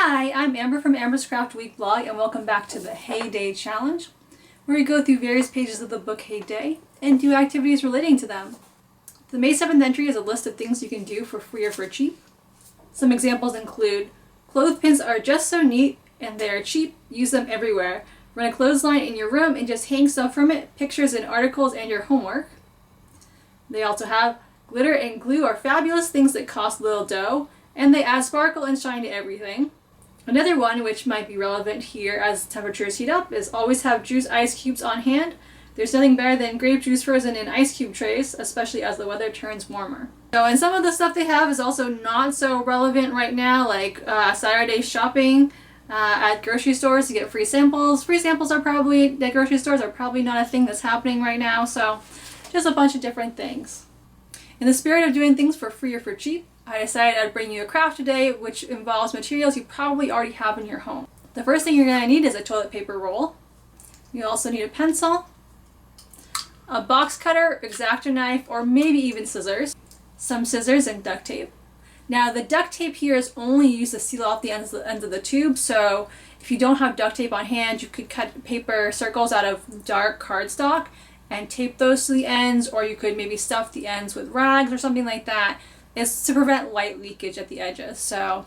Hi, I'm Amber from Amber's Craft Week Vlog, and welcome back to the Hey Day Challenge, where we go through various pages of the book Hey Day and do activities relating to them. The May 7th entry is a list of things you can do for free or for cheap. Some examples include clothespins are just so neat and they are cheap, use them everywhere. Run a clothesline in your room and just hang stuff from it, pictures and articles and your homework. They also have glitter and glue are fabulous things that cost little dough, and they add sparkle and shine to everything. Another one, which might be relevant here as temperatures heat up, is always have juice ice cubes on hand. There's nothing better than grape juice frozen in ice cube trays, especially as the weather turns warmer. So, and some of the stuff they have is also not so relevant right now, like Saturday shopping at grocery stores to get free samples. Free samples are probably, at grocery stores, are probably not a thing that's happening right now, so just a bunch of different things. In the spirit of doing things for free or for cheap, I decided I'd bring you a craft today which involves materials you probably already have in your home. The first thing you're going to need is a toilet paper roll. You also need a pencil, a box cutter, X-Acto knife, or maybe even scissors, some scissors, and duct tape. Now the duct tape here is only used to seal off the ends of the tube, so if you don't have duct tape on hand, you could cut paper circles out of dark cardstock and tape those to the ends, or you could maybe stuff the ends with rags or something like that. It's to prevent light leakage at the edges, so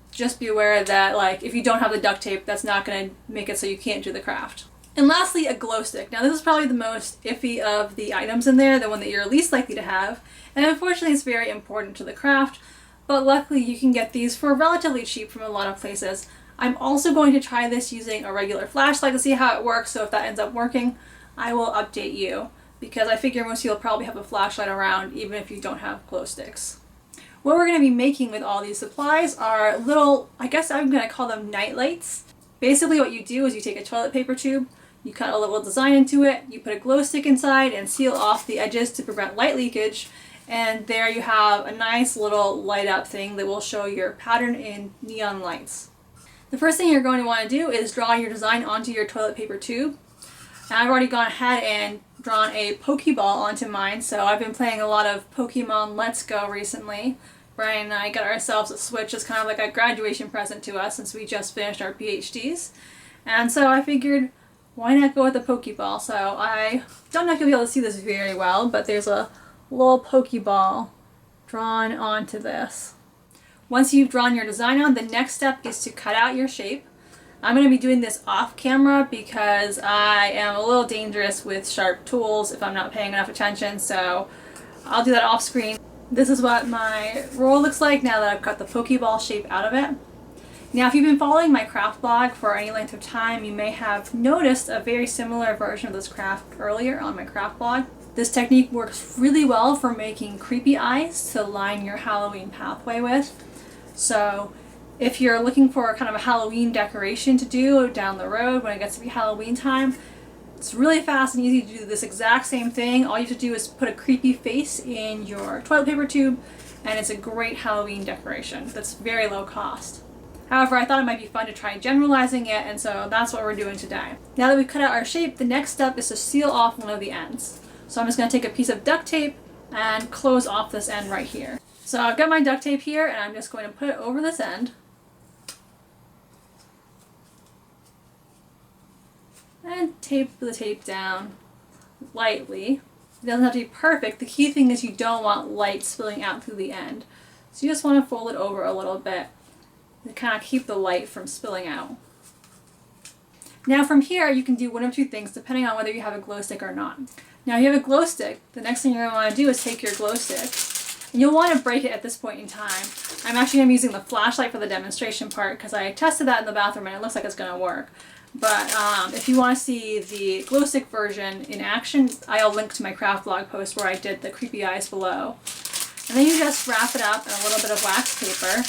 just be aware that if you don't have the duct tape, that's not going to make it so you can't do the craft. And lastly, a glow stick. Now this is probably the most iffy of the items in there, the one that you're least likely to have, and unfortunately it's very important to the craft, but luckily you can get these for relatively cheap from a lot of places. I'm also going to try this using a regular flashlight to see how it works, so if that ends up working, I will update you, because I figure most people probably have a flashlight around even if you don't have glow sticks. What we're going to be making with all these supplies are little, I guess I'm going to call them night lights. Basically what you do is you take a toilet paper tube, you cut a little design into it, you put a glow stick inside and seal off the edges to prevent light leakage, and there you have a nice little light up thing that will show your pattern in neon lights. The first thing you're going to want to do is draw your design onto your toilet paper tube. I've already gone ahead and drawn a Pokeball onto mine, so I've been playing a lot of Pokemon Let's Go recently. Brian and I got ourselves a Switch as kind of like a graduation present to us since we just finished our PhDs. And so I figured, why not go with a Pokeball? So I don't know if you'll be able to see this very well, but there's a little Pokeball drawn onto this. Once you've drawn your design on, the next step is to cut out your shape. I'm going to be doing this off camera because I am a little dangerous with sharp tools if I'm not paying enough attention, so I'll do that off screen. This is what my roll looks like now that I've cut the Pokeball shape out of it. Now if you've been following my craft blog for any length of time, you may have noticed a very similar version of this craft earlier on my craft blog. This technique works really well for making creepy eyes to line your Halloween pathway with. So if you're looking for kind of a Halloween decoration to do down the road when it gets to be Halloween time, it's really fast and easy to do this exact same thing. All you have to do is put a creepy face in your toilet paper tube, and it's a great Halloween decoration that's very low cost. However, I thought it might be fun to try generalizing it, and so that's what we're doing today. Now that we've cut out our shape, the next step is to seal off one of the ends. So I'm just going to take a piece of duct tape and close off this end right here. So I've got my duct tape here, and I'm just going to put it over this end. And tape the tape down lightly. It doesn't have to be perfect. The key thing is you don't want light spilling out through the end. So you just want to fold it over a little bit to kind of keep the light from spilling out. Now from here you can do one of two things depending on whether you have a glow stick or not. Now if you have a glow stick, the next thing you're going to want to do is take your glow stick, and you'll want to break it at this point in time. I'm actually going to be using the flashlight for the demonstration part because I tested that in the bathroom and it looks like it's going to work. But if you want to see the glow stick version in action, I'll link to my craft blog post where I did the creepy eyes below. And then you just wrap it up in a little bit of wax paper.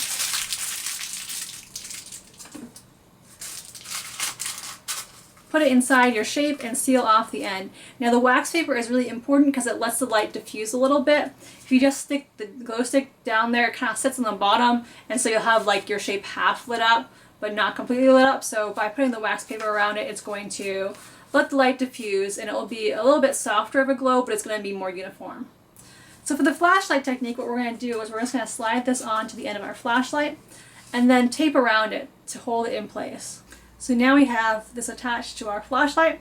Put it inside your shape and seal off the end. Now the wax paper is really important because it lets the light diffuse a little bit. If you just stick the glow stick down there, it kind of sits on the bottom, and so you'll have your shape half lit up but not completely lit up. So by putting the wax paper around it, it's going to let the light diffuse, and it will be a little bit softer of a glow, but it's going to be more uniform. So for the flashlight technique, what we're going to do is we're just going to slide this onto the end of our flashlight, and then tape around it to hold it in place. So now we have this attached to our flashlight.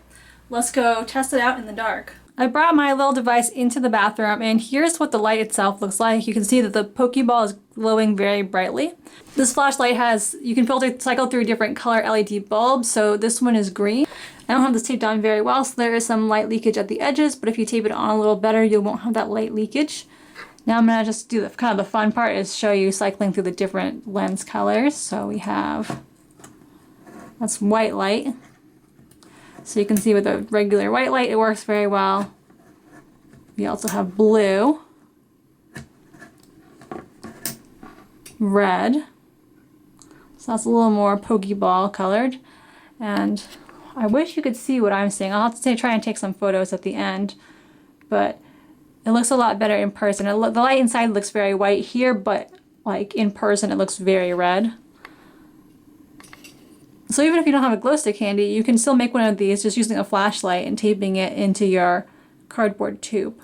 Let's go test it out in the dark. I brought my little device into the bathroom, and here's what the light itself looks like. You can see that the Pokeball is glowing very brightly. This flashlight has, you can cycle through different color LED bulbs, so this one is green. I don't have this taped on very well, so there is some light leakage at the edges, but if you tape it on a little better, you won't have that light leakage. Now I'm gonna just do kind of the fun part, is show you cycling through the different lens colors. So we have, that's white light. So you can see with the regular white light, it works very well. We also have blue, red, so that's a little more Pokeball colored, and I wish you could see what I'm seeing. I'll have to try and take some photos at the end, but it looks a lot better in person. The light inside looks very white here, but like in person it looks very red. So even if you don't have a glow stick handy, you can still make one of these just using a flashlight and taping it into your cardboard tube.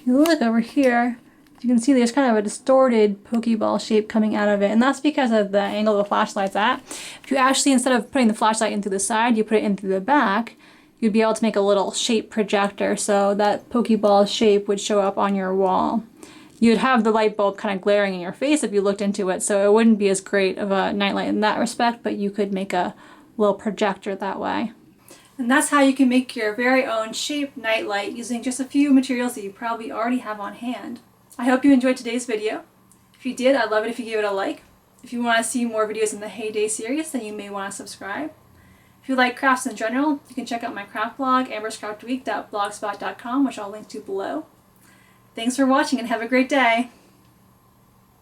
You look over here, you can see there's kind of a distorted Pokeball shape coming out of it, and that's because of the angle the flashlight's at. If you actually, instead of putting the flashlight into the side, you put it into the back, you'd be able to make a little shape projector so that Pokeball shape would show up on your wall. You'd have the light bulb kind of glaring in your face if you looked into it, so it wouldn't be as great of a nightlight in that respect, but you could make a little projector that way. And that's how you can make your very own shaped nightlight using just a few materials that you probably already have on hand. I hope you enjoyed today's video. If you did, I'd love it if you gave it a like. If you want to see more videos in the Heyday series, then you may want to subscribe. If you like crafts in general, you can check out my craft blog, amberscraftweek.blogspot.com, which I'll link to below. Thanks for watching and have a great day!